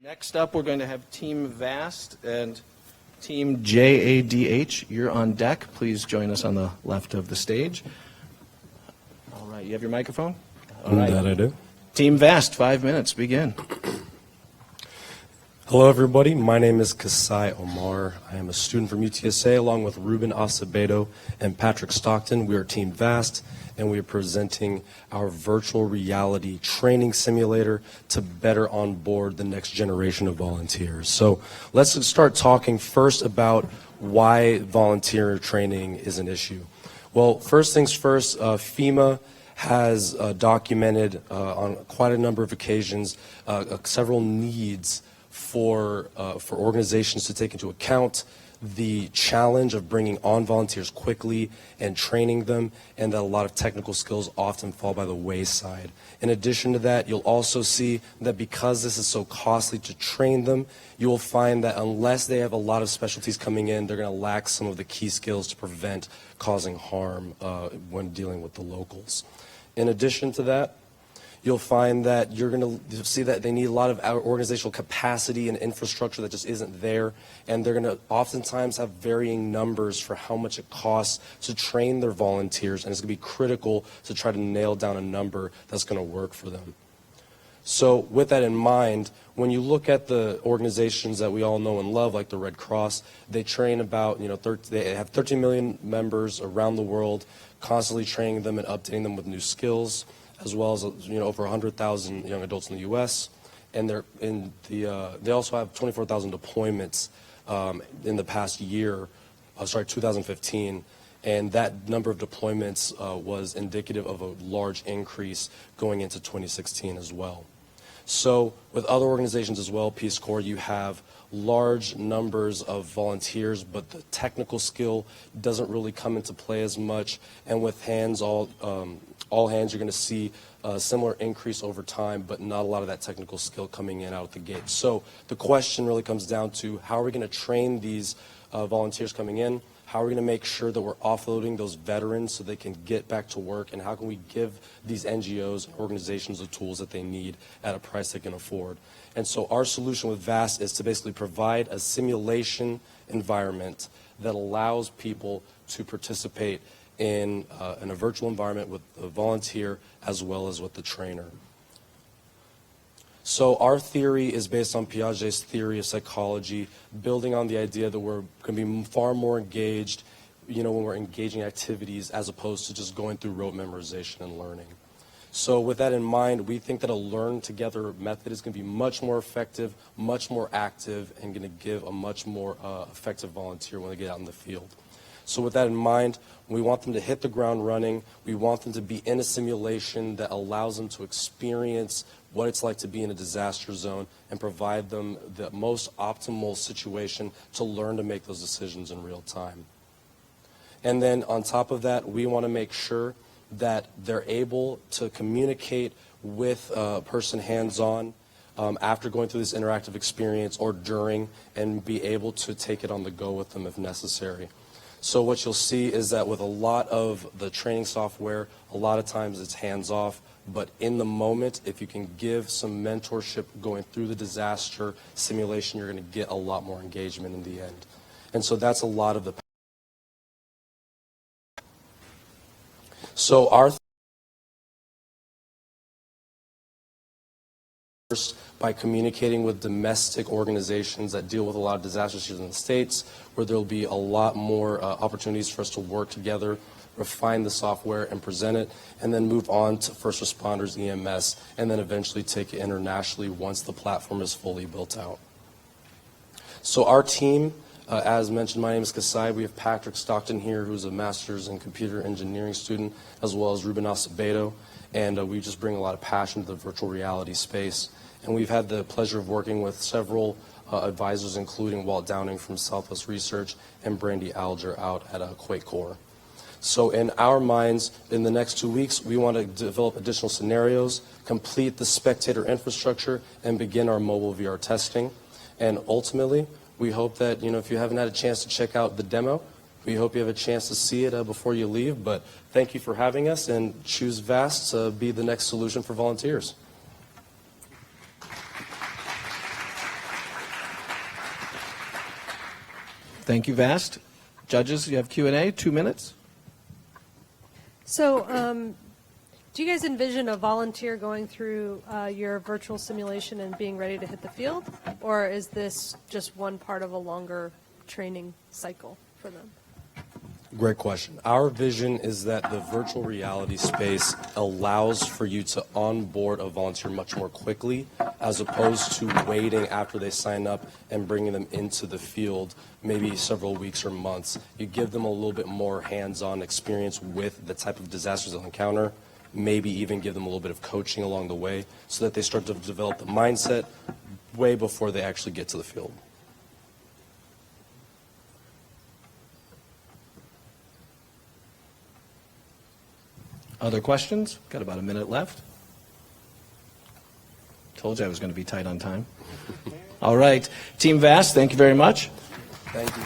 Next up, we're going to have Team VAST and Team JADH. You're on deck. Please join us on the left of the stage. All right, you have your microphone? All right. That I do. Team VAST, 5 minutes. Begin. Hello, everybody. My name is Kasai Omar. I am a student from UTSA, along with Ruben Acevedo and Patrick Stockton. We are Team VAST, and we are presenting our virtual reality training simulator to better onboard the next generation of volunteers. So let's start talking first about why volunteer training is an issue. Well, first things first, FEMA has documented on quite a number of occasions several needs for organizations to take into account the challenge of bringing on volunteers quickly and training them, and that a lot of technical skills often fall by the wayside. In addition to that, you'll also see that because this is so costly to train them, you will find that unless they have a lot of specialties coming in, they're going to lack some of the key skills to prevent causing harm when dealing with the locals. In addition to that, you'll find that you'll see that they need a lot of organizational capacity and infrastructure that just isn't there, and they're going to oftentimes have varying numbers for how much it costs to train their volunteers, and it's going to be critical to try to nail down a number that's going to work for them. So with that in mind, when you look at the organizations that we all know and love, like the Red Cross, they train about, they have 13 million members around the world, constantly training them and updating them with new skills, as well as over 100,000 young adults in the U.S. And they also have 24,000 deployments in the past year, 2015. And that number of deployments was indicative of a large increase going into 2016 as well. So with other organizations as well, Peace Corps, you have large numbers of volunteers, but the technical skill doesn't really come into play as much. And with all hands, you're going to see a similar increase over time, but not a lot of that technical skill coming in out of the gate. So the question really comes down to how are we going to train these volunteers coming in? How are we going to make sure that we're offloading those veterans so they can get back to work? And how can we give these NGOs and organizations the tools that they need at a price they can afford? And so our solution with VAST is to basically provide a simulation environment that allows people to participate in a virtual environment with a volunteer as well as with the trainer. So our theory is based on Piaget's theory of psychology, building on the idea that we're going to be far more engaged, when we're engaging activities as opposed to just going through rote memorization and learning. So with that in mind, we think that a learn together method is going to be much more effective, much more active, and going to give a much more effective volunteer when they get out in the field. So with that in mind, we want them to hit the ground running. We want them to be in a simulation that allows them to experience what it's like to be in a disaster zone and provide them the most optimal situation to learn to make those decisions in real time. And then on top of that, we want to make sure that they're able to communicate with a person hands-on after going through this interactive experience or during, and be able to take it on the go with them if necessary. So what you'll see is that with a lot of the training software, a lot of times it's hands-off, but in the moment, if you can give some mentorship going through the disaster simulation, you're going to get a lot more engagement in the end. And so that's a lot of the... So our by communicating with domestic organizations that deal with a lot of disaster issues in the States, where there'll be a lot more opportunities for us to work together, refine the software and present it, and then move on to first responders, EMS, and then eventually take it internationally once the platform is fully built out. So our team, as mentioned, my name is Kasai. We have Patrick Stockton here, who's a master's in computer engineering student, as well as Ruben Acevedo, and we just bring a lot of passion to the virtual reality space. And we've had the pleasure of working with several advisors, including Walt Downing from Southwest Research and Brandy Alger out at Quake Corps. So in our minds, in the next 2 weeks, we want to develop additional scenarios, complete the spectator infrastructure, and begin our mobile VR testing. And ultimately, we hope that, if you haven't had a chance to check out the demo, we hope you have a chance to see it before you leave. But thank you for having us, and choose VAST to be the next solution for volunteers. Thank you, Vast. Judges, you have Q&A, 2 minutes. So, do you guys envision a volunteer going through your virtual simulation and being ready to hit the field? Or is this just one part of a longer training cycle for them? Great question. Our vision is that the virtual reality space allows for you to onboard a volunteer much more quickly, as opposed to waiting after they sign up and bringing them into the field maybe several weeks or months. You give them a little bit more hands-on experience with the type of disasters they'll encounter, maybe even give them a little bit of coaching along the way so that they start to develop the mindset way before they actually get to the field. Other questions? Got about a minute left. Told you I was going to be tight on time. All right. Team Vast, thank you very much. Thank you.